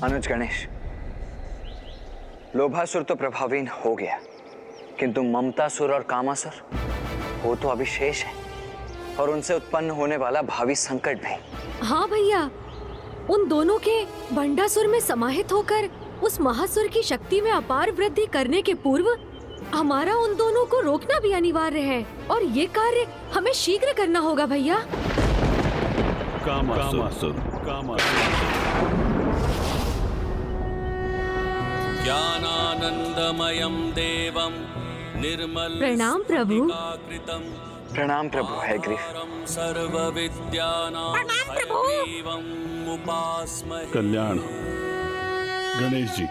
अनुज गणेश, लोभासुर तो प्रभावीन हो गया, किंतु ममतासुर और कामासुर वो तो अभी शेष है, और उनसे उत्पन्न होने वाला भावी संकट भी। हाँ भैया, उन दोनों के बंडासुर में समाहित होकर उस महासुर की शक्ति में अपार वृद्धि करने के पूर्व हमारा उन दोनों को रोकना भी अनिवार्य है, और ये कार्य हमें शीघ्र करना होगा भैया। कामासुर। ज्ञानानंदमयं देवं निर्मल। प्रणाम प्रभु। प्रणाम प्रभु। है ग्रीफ। सर्वविद्यानां हयग्रीवम् उपास्महे। कल्याण। गणेश जी,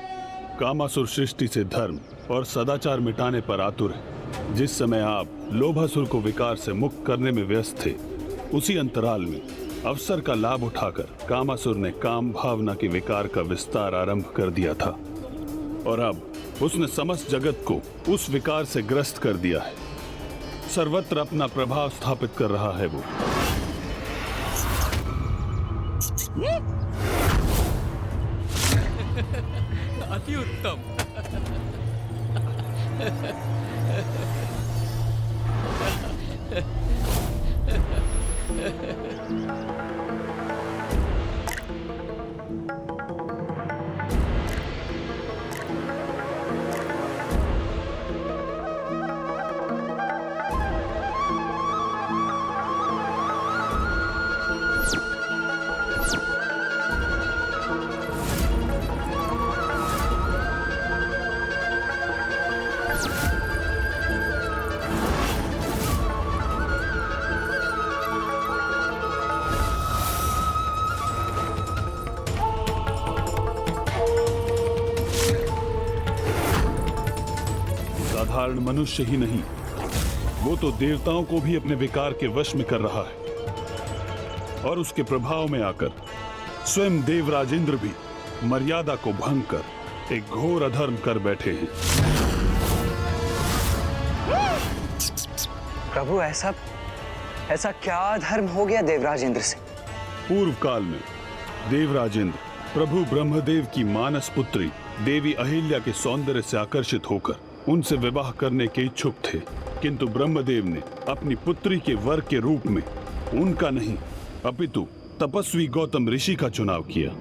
कामासुर सृष्टि से धर्म और सदाचार मिटाने पर आतुर है। जिस समय आप लोभासुर को विकार से मुक्त करने में व्यस्त थे, उसी अंतराल में अवसर का लाभ उठाकर कामासुर ने काम भावना के विकार का विस्तार आरंभ कर दिया था, और अब उसने समस्त जगत को उस विकार से ग्रस्त कर दिया है। सर्वत्र अपना प्रभाव स्थापित कर रहा है वो। अति उत्तम। साधारण मनुष्य ही नहीं, वो तो देवताओं को भी अपने विकार के वश में कर रहा है, और उसके प्रभाव में आकर स्वयं देवराज इंद्र भी मर्यादा को भंग कर एक घोर अधर्म कर बैठे हैं। प्रभु, ऐसा क्या धर्म हो गया देवराज इंद्र से? पूर्व काल में देवराज इंद्र प्रभु ब्रह्मदेव की मानस पुत्री देवी अहिल्या के सौंदर्य से आकर्षित होकर उनसे विवाह करने के इच्छुक थे, किंतु ब्रह्मदेव ने अपनी पुत्री के वर के रूप में उनका नहीं अपितु तपस्वी गौतम ऋषि का चुनाव किया।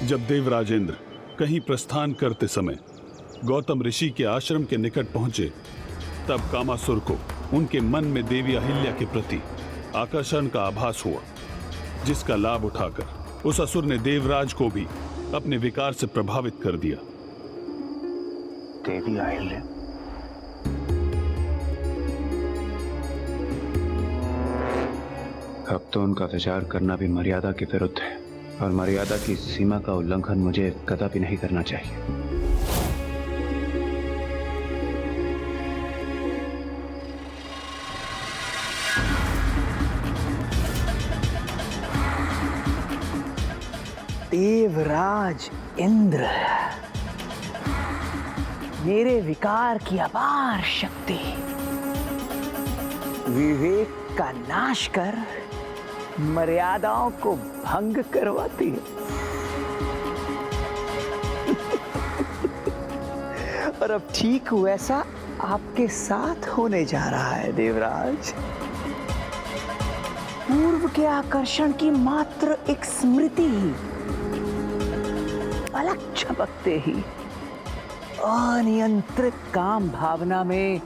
जब देवराजेंद्र कहीं प्रस्थान करते समय गौतम ऋषि के आश्रम के निकट पहुंचे, तब कामासुर को उनके मन में देवी अहिल्या के प्रति आकर्षण का आभास हुआ, जिसका लाभ उठाकर उस असुर ने देवराज को भी अपने विकार से प्रभावित कर दिया। देवी अहिल्या? अब तो उनका विचार करना भी मर्यादा के विरुद्ध है, और मर्यादा की सीमा का उल्लंघन मुझे कदापि नहीं करना चाहिए। देवराज इंद्र, मेरे विकार की अपार शक्ति विवेक का नाश कर मर्यादाओं को भंग करवाती है। और अब ठीक वैसा आपके साथ होने जा रहा है देवराज। पूर्व के आकर्षण की मात्र एक स्मृति ही पलक झपकते ही अनियंत्रित काम भावना में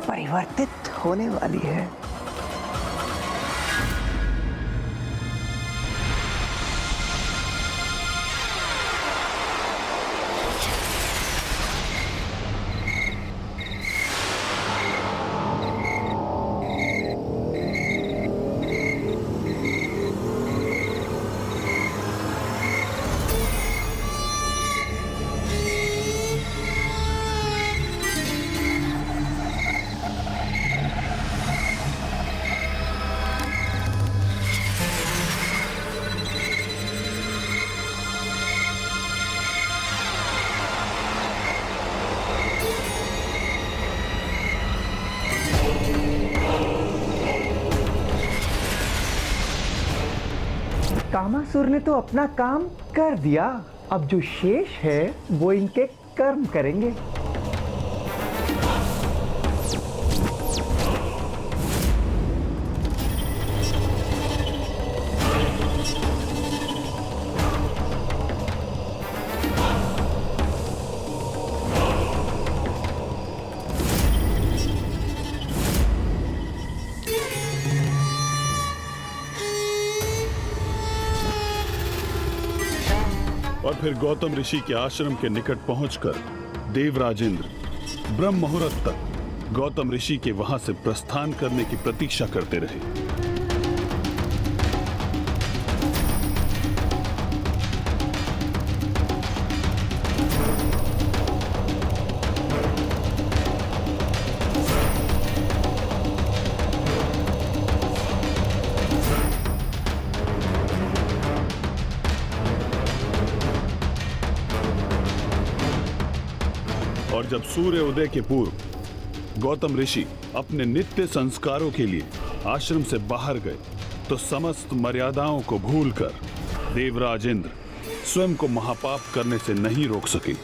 परिवर्तित होने वाली है। कामासुर ने तो अपना काम कर दिया, अब जो शेष है वो इनके कर्म करेंगे। और फिर गौतम ऋषि के आश्रम के निकट पहुंचकर देवराज इंद्र ब्रह्म मुहूर्त तक गौतम ऋषि के वहां से प्रस्थान करने की प्रतीक्षा करते रहे। और जब सूर्य उदय के पूर्व गौतम ऋषि अपने नित्य संस्कारों के लिए आश्रम से बाहर गए तो समस्त मर्यादाओं को भूलकर देवराज इंद्र स्वयं को महापाप करने से नहीं रोक सके।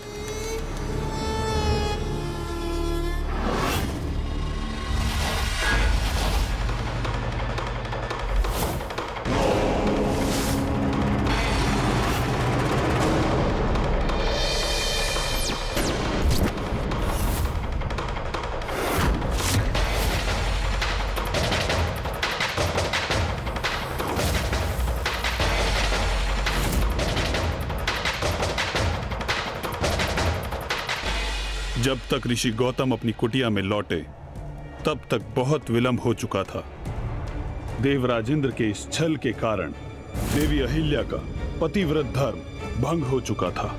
जब तक ऋषि गौतम अपनी कुटिया में लौटे तब तक बहुत विलंब हो चुका था। देवराज इंद्र के इस छल के कारण देवी अहिल्या का पतिव्रत धर्म भंग हो चुका था।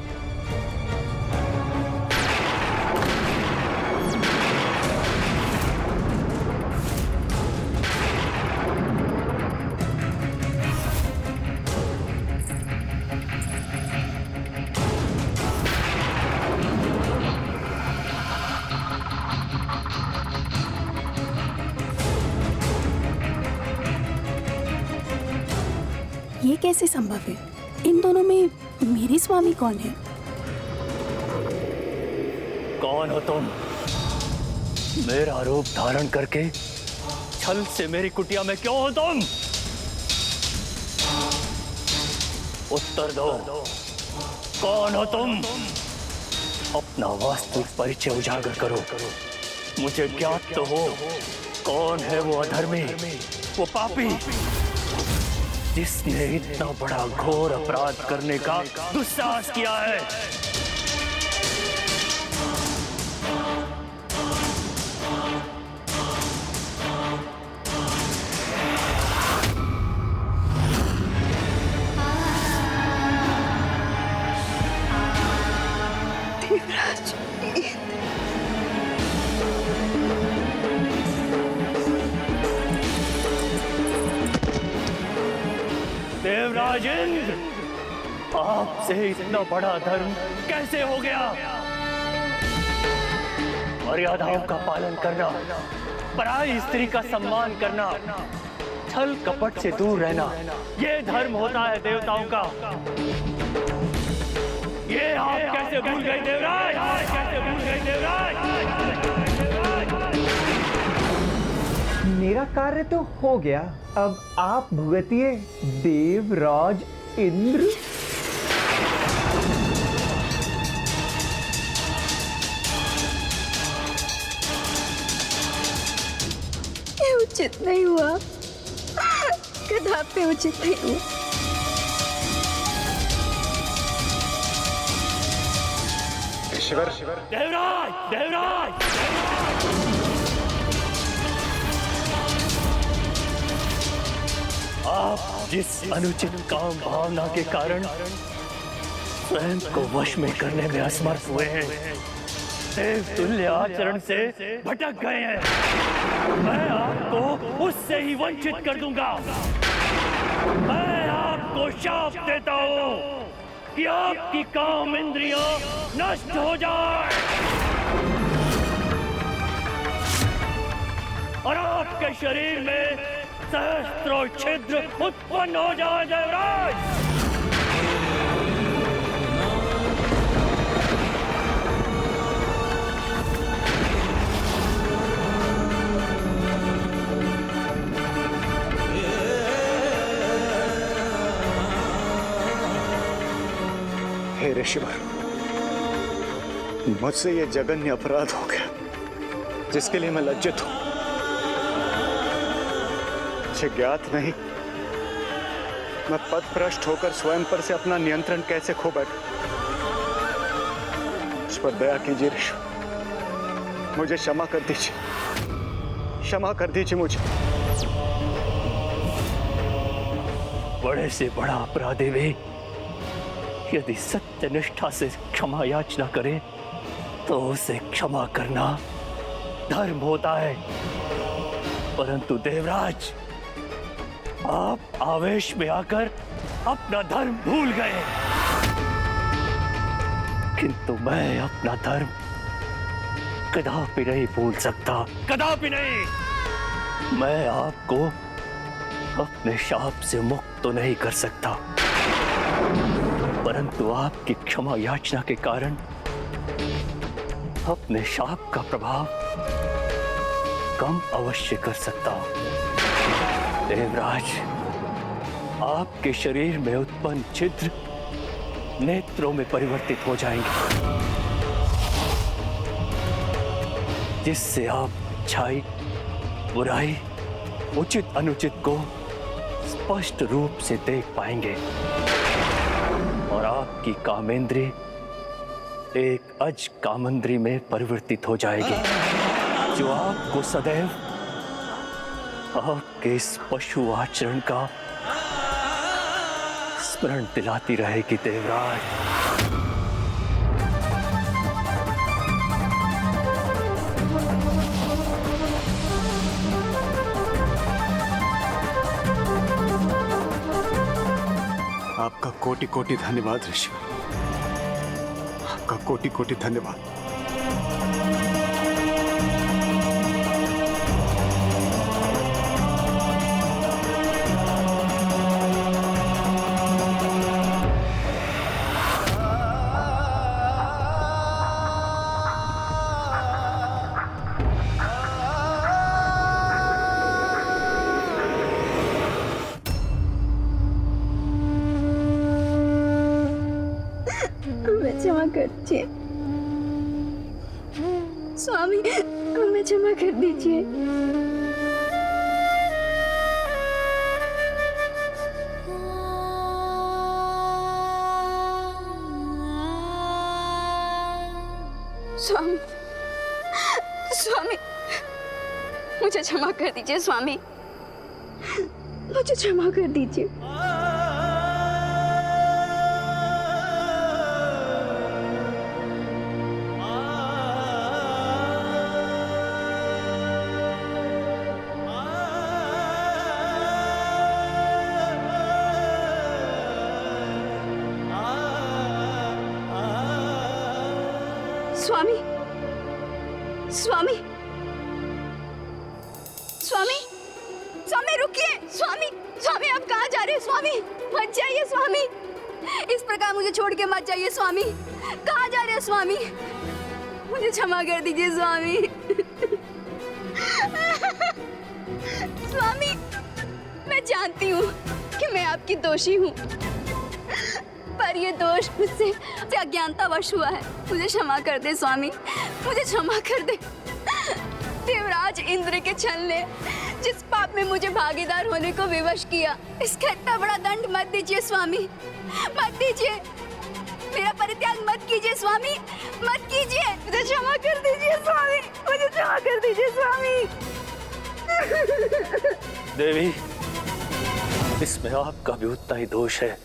ये कैसे संभव है? इन दोनों में मेरे स्वामी कौन है? कौन हो तुम? मेरा रूप धारण करके छल से मेरी कुटिया में क्यों हो तुम? उत्तर दो, कौन हो तुम? अपना वास्तविक परिचय उजागर करो। मुझे ज्ञात तो हो कौन है वो अधर्मी, वो पापी जिसने इतना बड़ा घोर अपराध करने का दुस्साहस किया है। देवराज देवराज इंद्र, आपसे इतना बड़ा धर्म कैसे हो गया? मर्यादाओं का पालन करना, पराई स्त्री का सम्मान करना, छल कपट से दूर रहना, ये धर्म होता है देवताओं का। ये आप कैसे भूल गए देवराज? कैसे भूल गए देवराज? मेरा कार्य तो हो गया, अब आप भुगतिए देवराज इंद्र। ये उचित नहीं हुआ, कदापि उचित नहीं हुआ। देवराज, देवराज, आप जिस अनुचित काम भावना के कारण स्वयं को वश में करने में असमर्थ हुए हैं, देव तुल्य आचरण से भटक गए हैं, मैं आपको उससे ही वंचित कर दूंगा। मैं आपको शाप देता हूं कि आपकी काम इंद्रियां नष्ट हो जाए और आपके शरीर में सहस्त्रों छिद्र उत्पन्न हो जाए देवराज। हे ऋषिवर, मुझसे ये जघन्य अपराध हो गया जिसके लिए मैं लज्जित हूं। मुझे ज्ञात नहीं मैं पथभ्रष्ट होकर स्वयं पर से अपना नियंत्रण कैसे खो बैठा। इस पर दया कीजिए ऋषि, मुझे क्षमा कर दीजिए, क्षमा कर दीजिए मुझे। बड़े से बड़ा अपराधी भी यदि सत्य निष्ठा से क्षमा याचना करे तो उसे क्षमा करना धर्म होता है। परंतु देवराज, आप आवेश में आकर अपना धर्म भूल गए, किंतु मैं अपना धर्म कदापि नहीं भूल सकता, कदापि नहीं। मैं आपको अपने शाप से मुक्त तो नहीं कर सकता, परंतु आपकी क्षमा याचना के कारण अपने शाप का प्रभाव कम अवश्य कर सकता हूं। देवराज, आपके शरीर में उत्पन्न छिद्र नेत्रों में परिवर्तित हो जाएंगे, जिससे आप अच्छाई, बुराई, उचित अनुचित को स्पष्ट रूप से देख पाएंगे और आपकी कामेंद्री एक अज कामेंद्री में परिवर्तित हो जाएगी, जो आपको सदैव आपके इस पशु आचरण का स्मरण दिलाती रहेगी। देवराज, आपका कोटि कोटि धन्यवाद ऋषि, आपका कोटि कोटि धन्यवाद। क्षमा कर दीजिए स्वामी, हमें क्षमा कर दीजिए। स्वामी, स्वामी, मुझे क्षमा कर दीजिए स्वामी, मुझे क्षमा कर दीजिए। स्वामी, स्वामी, स्वामी, स्वामी रुकिए। स्वामी, स्वामी आप कहाँ जा रहे हैं? स्वामी मत जाइए, स्वामी इस प्रकार मुझे छोड़ के मत जाइए। स्वामी कहाँ जा रहे हैं? स्वामी मुझे क्षमा कर दीजिए स्वामी। स्वामी, मैं जानती हूँ कि मैं आपकी दोषी हूँ, पर ये दोष मुझसे अज्ञानतावश हुआ है। मुझे क्षमा कर दे स्वामी, मुझे क्षमा कर दे। देवराज इंद्र के छल ने जिस पाप में मुझे भागीदार होने को विवश किया, इसका इतना बड़ा दंड मत दीजिए स्वामी, मत दीजिए। मेरा परित्याग मत कीजिए स्वामी, मत कीजिए। मुझे क्षमा कर दीजिए स्वामी, मुझे क्षमा कर दीजिए स्वामी। देवी, इसमें आपका भी उतना ही दोष है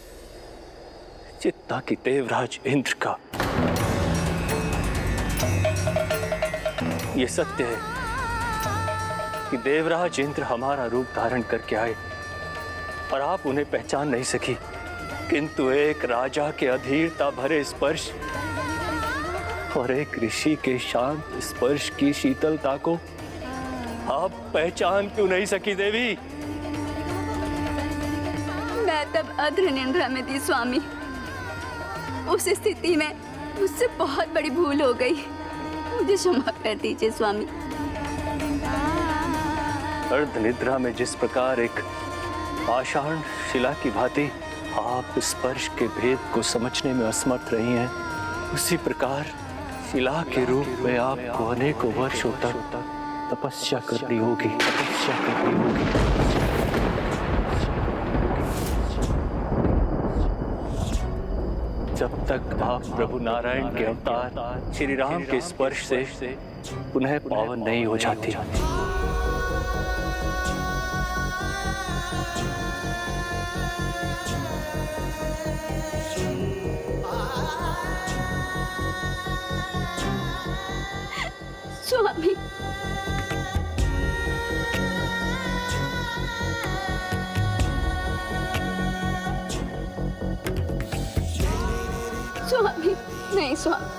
जितना कि देवराज इंद्र का। ये सत्य है कि देवराज इंद्र हमारा रूप धारण करके आए और आप उन्हें पहचान नहीं सकी, किंतु एक राजा के अधीरता भरे स्पर्श और एक ऋषि के शांत स्पर्श की शीतलता को आप पहचान क्यों नहीं सकी देवी? अद्र निंद्रा में थी स्वामी। उस स्थिति में मुझसे बहुत बड़ी भूल हो गई, मुझे क्षमा कर दीजिए स्वामी। अर्धनिद्रा में जिस प्रकार एक पाषाण शिला की भांति आप स्पर्श के भेद को समझने में असमर्थ रही हैं, उसी प्रकार शिला के रूप में आपको अनेकों वर्षों तक तपस्या करनी होगी, तपस्या करनी होगी। जब तक आप प्रभु नारायण के अवतार श्री राम के स्पर्श से पुनः पावन नहीं हो जाती। स्वामी, स्वामी, नहीं स्वामी।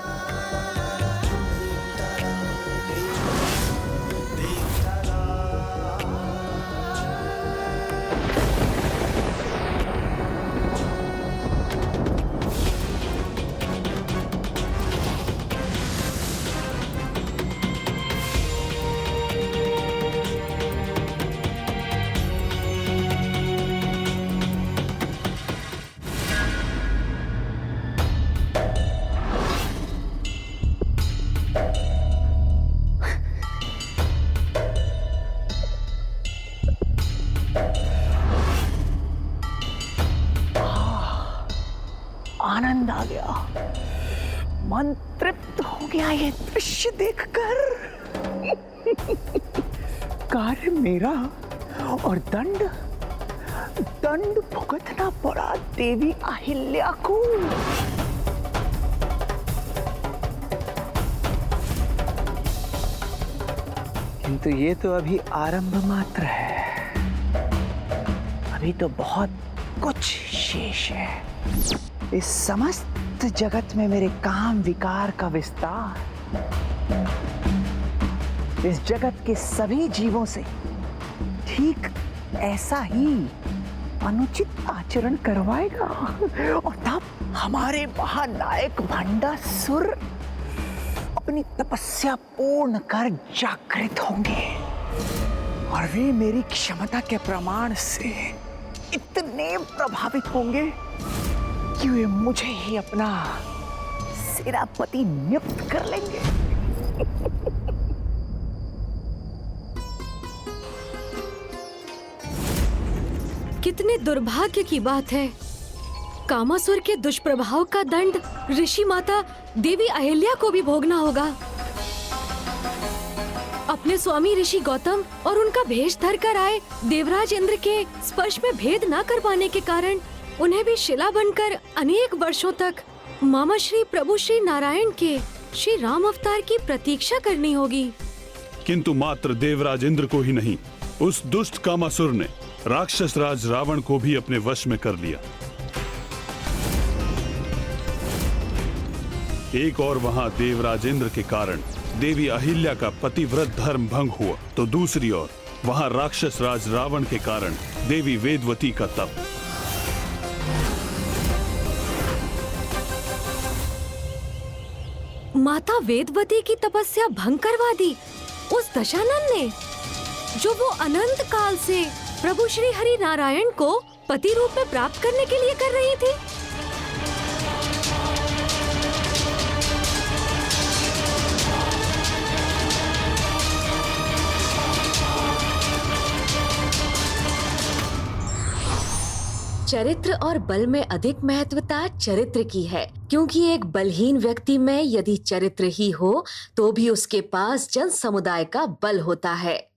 आनंद आ गया, मन तृप्त हो गया ये दृश्य देखकर। कार्य मेरा और दंड भुगतना पड़ा देवी अहिल्या को। किंतु ये तो अभी आरंभ मात्र है, अभी तो बहुत कुछ शेष है। इस समस्त जगत में मेरे काम विकार का विस्तार इस जगत के सभी जीवों से ठीक ऐसा ही अनुचित आचरण करवाएगा, और तब हमारे महानायक भंडासुर अपनी तपस्या पूर्ण कर जागृत होंगे, और वे मेरी क्षमता के प्रमाण से इतने प्रभावित होंगे कि वे मुझे ही अपना सेनापति नियुक्त कर लेंगे। कितने दुर्भाग्य की बात है, कामासुर के दुष्प्रभाव का दंड ऋषि माता देवी अहिल्या को भी भोगना होगा। अपने स्वामी ऋषि गौतम और उनका भेष धर कर आए देवराज इंद्र के स्पर्श में भेद न कर पाने के कारण उन्हें भी शिला बनकर अनेक वर्षों तक मामा श्री प्रभु श्री नारायण के श्री राम अवतार की प्रतीक्षा करनी होगी। किंतु मात्र देवराज इंद्र को ही नहीं, उस दुष्ट कामासुर ने राक्षस राज रावण को भी अपने वश में कर लिया। एक और वहां देवराज इंद्र के कारण देवी अहिल्या का पतिव्रत धर्म भंग हुआ, तो दूसरी ओर वहां राक्षस राज रावण के कारण देवी वेदवती का तप। माता वेदवती की तपस्या भंग करवा दी उस दशानन ने, जो वो अनंत काल से प्रभु श्री हरि नारायण को पति रूप में प्राप्त करने के लिए कर रही थी। चरित्र और बल में अधिक महत्वता चरित्र की है, क्योंकि एक बलहीन व्यक्ति में यदि चरित्र ही हो तो भी उसके पास जन समुदाय का बल होता है।